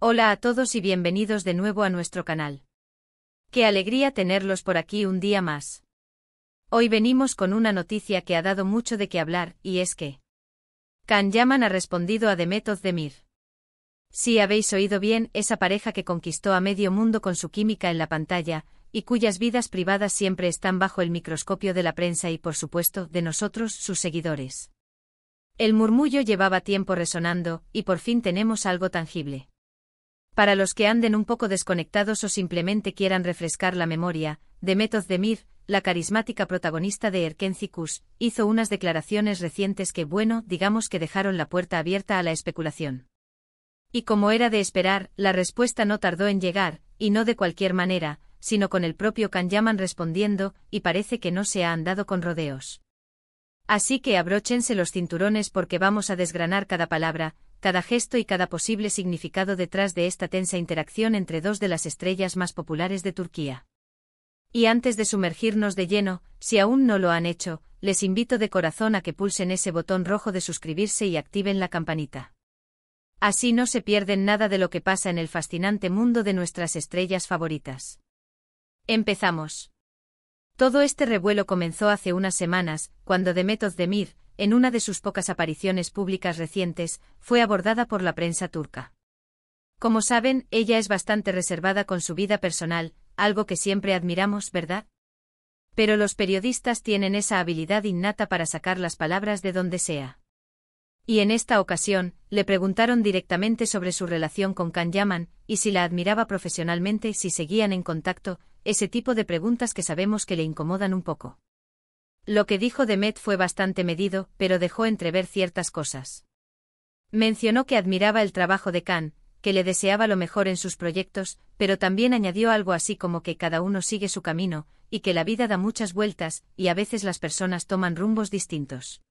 Hola a todos y bienvenidos de nuevo a nuestro canal. Qué alegría tenerlos por aquí un día más. Hoy venimos con una noticia que ha dado mucho de qué hablar, y es que Can Yaman ha respondido a Demet Özdemir. Sí, habéis oído bien, esa pareja que conquistó a medio mundo con su química en la pantalla, y cuyas vidas privadas siempre están bajo el microscopio de la prensa y por supuesto, de nosotros, sus seguidores. El murmullo llevaba tiempo resonando, y por fin tenemos algo tangible. Para los que anden un poco desconectados o simplemente quieran refrescar la memoria, Demet Özdemir, la carismática protagonista de Erkenci Kuş, hizo unas declaraciones recientes que, digamos que dejaron la puerta abierta a la especulación. Y como era de esperar, la respuesta no tardó en llegar, y no de cualquier manera, sino con el propio Can Yaman respondiendo, y parece que no se ha andado con rodeos. Así que abróchense los cinturones porque vamos a desgranar cada palabra, cada gesto y cada posible significado detrás de esta tensa interacción entre dos de las estrellas más populares de Turquía. Y antes de sumergirnos de lleno, si aún no lo han hecho, les invito de corazón a que pulsen ese botón rojo de suscribirse y activen la campanita. Así no se pierden nada de lo que pasa en el fascinante mundo de nuestras estrellas favoritas. Empezamos. Todo este revuelo comenzó hace unas semanas, cuando Demet Özdemir, en una de sus pocas apariciones públicas recientes, fue abordada por la prensa turca. Como saben, ella es bastante reservada con su vida personal, algo que siempre admiramos, ¿verdad? Pero los periodistas tienen esa habilidad innata para sacar las palabras de donde sea. Y en esta ocasión, le preguntaron directamente sobre su relación con Can Yaman, y si la admiraba profesionalmente, si seguían en contacto, ese tipo de preguntas que sabemos que le incomodan un poco. Lo que dijo Demet fue bastante medido, pero dejó entrever ciertas cosas. Mencionó que admiraba el trabajo de Can, que le deseaba lo mejor en sus proyectos, pero también añadió algo así como que cada uno sigue su camino, y que la vida da muchas vueltas, y a veces las personas toman rumbos distintos.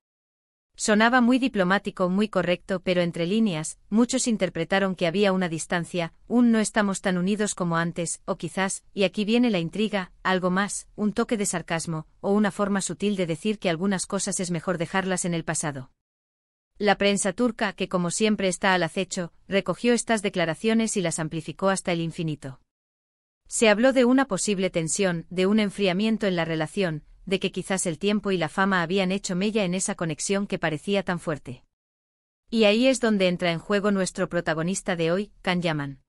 Sonaba muy diplomático, muy correcto, pero entre líneas, muchos interpretaron que había una distancia, no estamos tan unidos como antes, o quizás, y aquí viene la intriga, algo más, un toque de sarcasmo, o una forma sutil de decir que algunas cosas es mejor dejarlas en el pasado. La prensa turca, que como siempre está al acecho, recogió estas declaraciones y las amplificó hasta el infinito. Se habló de una posible tensión, de un enfriamiento en la relación, de que quizás el tiempo y la fama habían hecho mella en esa conexión que parecía tan fuerte. Y ahí es donde entra en juego nuestro protagonista de hoy, Can Yaman.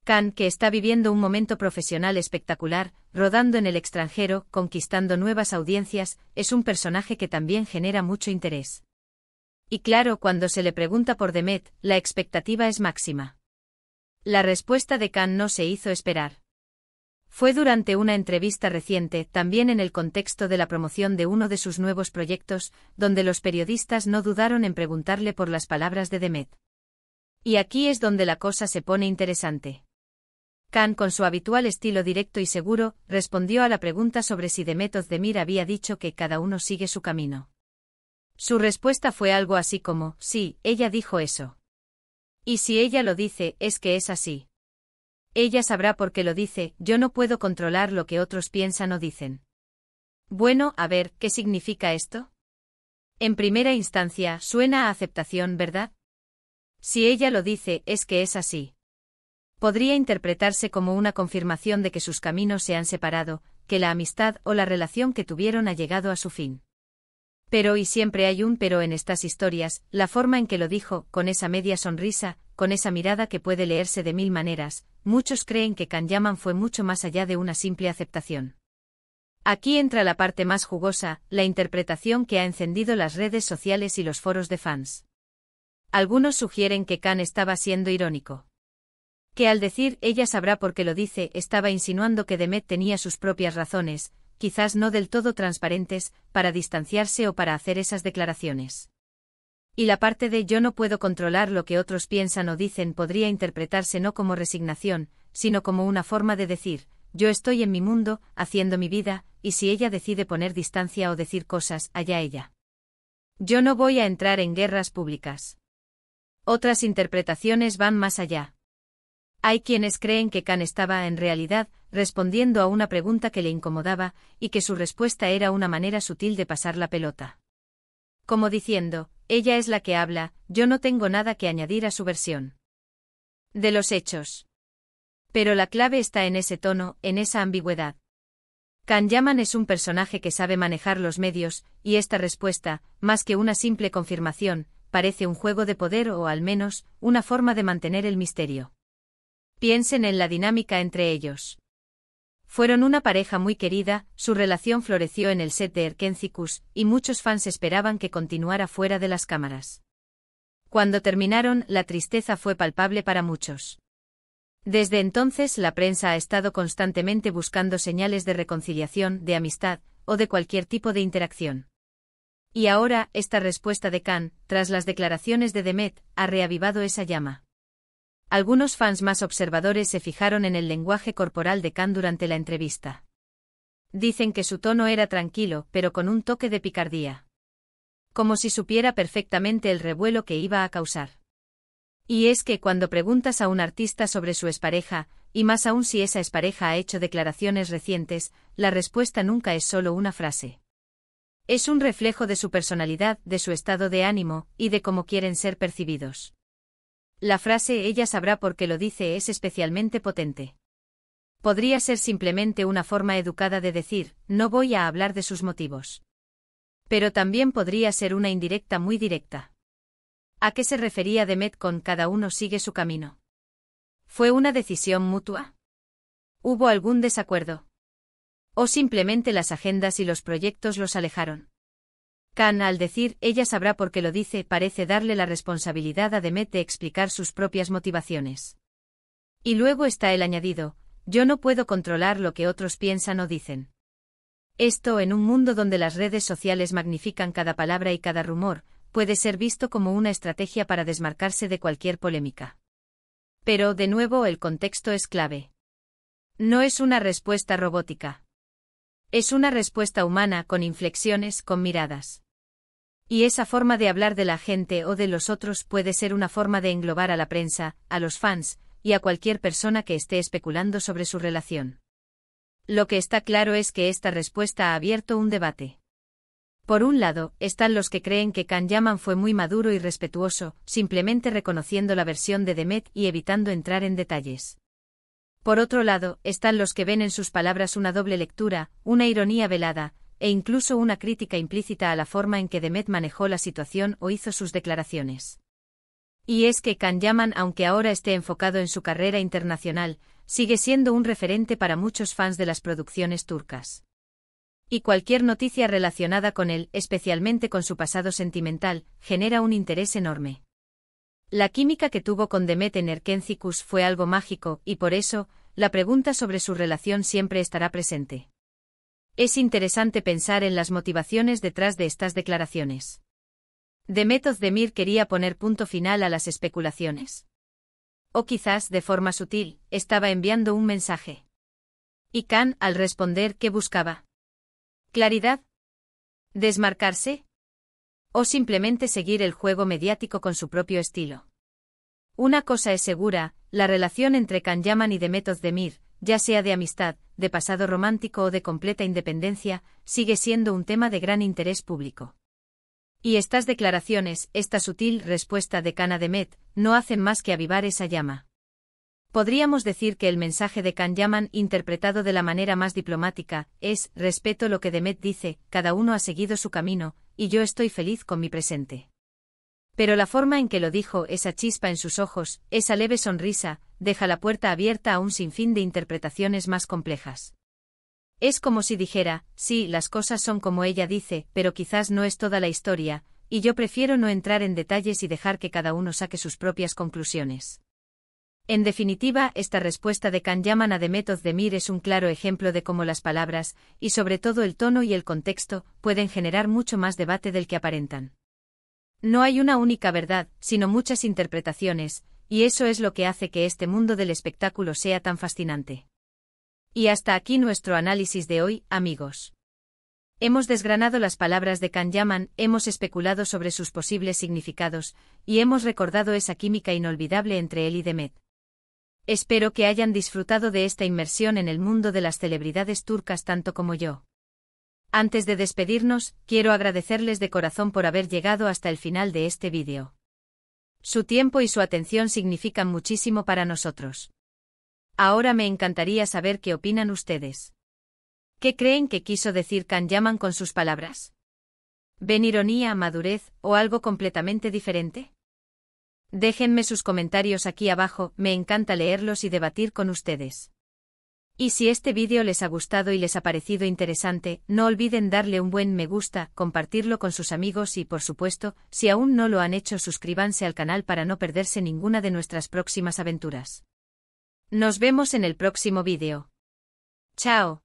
Can, que está viviendo un momento profesional espectacular, rodando en el extranjero, conquistando nuevas audiencias, es un personaje que también genera mucho interés. Y claro, cuando se le pregunta por Demet, la expectativa es máxima. La respuesta de Can no se hizo esperar. Fue durante una entrevista reciente, también en el contexto de la promoción de uno de sus nuevos proyectos, donde los periodistas no dudaron en preguntarle por las palabras de Demet. Y aquí es donde la cosa se pone interesante. Can, con su habitual estilo directo y seguro, respondió a la pregunta sobre si Demet Özdemir había dicho que cada uno sigue su camino. Su respuesta fue algo así como, sí, ella dijo eso. Y si ella lo dice, es que es así. Ella sabrá por qué lo dice, yo no puedo controlar lo que otros piensan o dicen. Bueno, a ver, ¿qué significa esto? En primera instancia, suena a aceptación, ¿verdad? Si ella lo dice, es que es así. Podría interpretarse como una confirmación de que sus caminos se han separado, que la amistad o la relación que tuvieron ha llegado a su fin. Pero y siempre hay un pero en estas historias, la forma en que lo dijo, con esa media sonrisa, con esa mirada que puede leerse de mil maneras, muchos creen que Can Yaman fue mucho más allá de una simple aceptación. Aquí entra la parte más jugosa, la interpretación que ha encendido las redes sociales y los foros de fans. Algunos sugieren que Can estaba siendo irónico. Que al decir ella sabrá por qué lo dice, estaba insinuando que Demet tenía sus propias razones, quizás no del todo transparentes, para distanciarse o para hacer esas declaraciones. Y la parte de yo no puedo controlar lo que otros piensan o dicen podría interpretarse no como resignación, sino como una forma de decir, yo estoy en mi mundo, haciendo mi vida, y si ella decide poner distancia o decir cosas, allá ella. Yo no voy a entrar en guerras públicas. Otras interpretaciones van más allá. Hay quienes creen que Can estaba, en realidad, respondiendo a una pregunta que le incomodaba, y que su respuesta era una manera sutil de pasar la pelota. Como diciendo, ella es la que habla, yo no tengo nada que añadir a su versión. de los hechos. Pero la clave está en ese tono, en esa ambigüedad. Can Yaman es un personaje que sabe manejar los medios, y esta respuesta, más que una simple confirmación, parece un juego de poder o al menos, una forma de mantener el misterio. Piensen en la dinámica entre ellos. Fueron una pareja muy querida, su relación floreció en el set de Erkenciskus, y muchos fans esperaban que continuara fuera de las cámaras. Cuando terminaron, la tristeza fue palpable para muchos. Desde entonces la prensa ha estado constantemente buscando señales de reconciliación, de amistad, o de cualquier tipo de interacción. Y ahora, esta respuesta de Can, tras las declaraciones de Demet, ha reavivado esa llama. Algunos fans más observadores se fijaron en el lenguaje corporal de Can durante la entrevista. Dicen que su tono era tranquilo, pero con un toque de picardía. Como si supiera perfectamente el revuelo que iba a causar. Y es que cuando preguntas a un artista sobre su expareja, y más aún si esa expareja ha hecho declaraciones recientes, la respuesta nunca es solo una frase. Es un reflejo de su personalidad, de su estado de ánimo, y de cómo quieren ser percibidos. La frase "ella sabrá por qué lo dice" es especialmente potente. Podría ser simplemente una forma educada de decir, no voy a hablar de sus motivos. Pero también podría ser una indirecta muy directa. ¿A qué se refería Demet con "cada uno sigue su camino"? ¿Fue una decisión mutua? ¿Hubo algún desacuerdo? ¿O simplemente las agendas y los proyectos los alejaron? Can, al decir "ella sabrá por qué lo dice", parece darle la responsabilidad a Demet de explicar sus propias motivaciones. Y luego está el añadido, yo no puedo controlar lo que otros piensan o dicen. Esto, en un mundo donde las redes sociales magnifican cada palabra y cada rumor, puede ser visto como una estrategia para desmarcarse de cualquier polémica. Pero, de nuevo, el contexto es clave. No es una respuesta robótica. Es una respuesta humana, con inflexiones, con miradas. Y esa forma de hablar de la gente o de los otros puede ser una forma de englobar a la prensa, a los fans, y a cualquier persona que esté especulando sobre su relación. Lo que está claro es que esta respuesta ha abierto un debate. Por un lado, están los que creen que Can Yaman fue muy maduro y respetuoso, simplemente reconociendo la versión de Demet y evitando entrar en detalles. Por otro lado, están los que ven en sus palabras una doble lectura, una ironía velada, e incluso una crítica implícita a la forma en que Demet manejó la situación o hizo sus declaraciones. Y es que Can Yaman, aunque ahora esté enfocado en su carrera internacional, sigue siendo un referente para muchos fans de las producciones turcas. Y cualquier noticia relacionada con él, especialmente con su pasado sentimental, genera un interés enorme. La química que tuvo con Demet en Erkenciskus fue algo mágico, y por eso, la pregunta sobre su relación siempre estará presente. Es interesante pensar en las motivaciones detrás de estas declaraciones. Demet Özdemir quería poner punto final a las especulaciones. O quizás, de forma sutil, estaba enviando un mensaje. Y Can, al responder, ¿qué buscaba? ¿Claridad? ¿Desmarcarse? ¿O simplemente seguir el juego mediático con su propio estilo? Una cosa es segura, la relación entre Can Yaman y Demet Özdemir, ya sea de amistad, de pasado romántico o de completa independencia, sigue siendo un tema de gran interés público. Y estas declaraciones, esta sutil respuesta de Can a Demet, no hacen más que avivar esa llama. Podríamos decir que el mensaje de Can Yaman, interpretado de la manera más diplomática, es: respeto lo que Demet dice, cada uno ha seguido su camino, y yo estoy feliz con mi presente. Pero la forma en que lo dijo, esa chispa en sus ojos, esa leve sonrisa, deja la puerta abierta a un sinfín de interpretaciones más complejas. Es como si dijera, sí, las cosas son como ella dice, pero quizás no es toda la historia, y yo prefiero no entrar en detalles y dejar que cada uno saque sus propias conclusiones. En definitiva, esta respuesta de Can Yaman a Demet Özdemir es un claro ejemplo de cómo las palabras, y sobre todo el tono y el contexto, pueden generar mucho más debate del que aparentan. No hay una única verdad, sino muchas interpretaciones, y eso es lo que hace que este mundo del espectáculo sea tan fascinante. Y hasta aquí nuestro análisis de hoy, amigos. Hemos desgranado las palabras de Can Yaman, hemos especulado sobre sus posibles significados, y hemos recordado esa química inolvidable entre él y Demet. Espero que hayan disfrutado de esta inmersión en el mundo de las celebridades turcas tanto como yo. Antes de despedirnos, quiero agradecerles de corazón por haber llegado hasta el final de este vídeo. Su tiempo y su atención significan muchísimo para nosotros. Ahora me encantaría saber qué opinan ustedes. ¿Qué creen que quiso decir Can Yaman con sus palabras? ¿Ven ironía, madurez, o algo completamente diferente? Déjenme sus comentarios aquí abajo, me encanta leerlos y debatir con ustedes. Y si este vídeo les ha gustado y les ha parecido interesante, no olviden darle un buen me gusta, compartirlo con sus amigos y, por supuesto, si aún no lo han hecho, suscríbanse al canal para no perderse ninguna de nuestras próximas aventuras. Nos vemos en el próximo vídeo. Chao.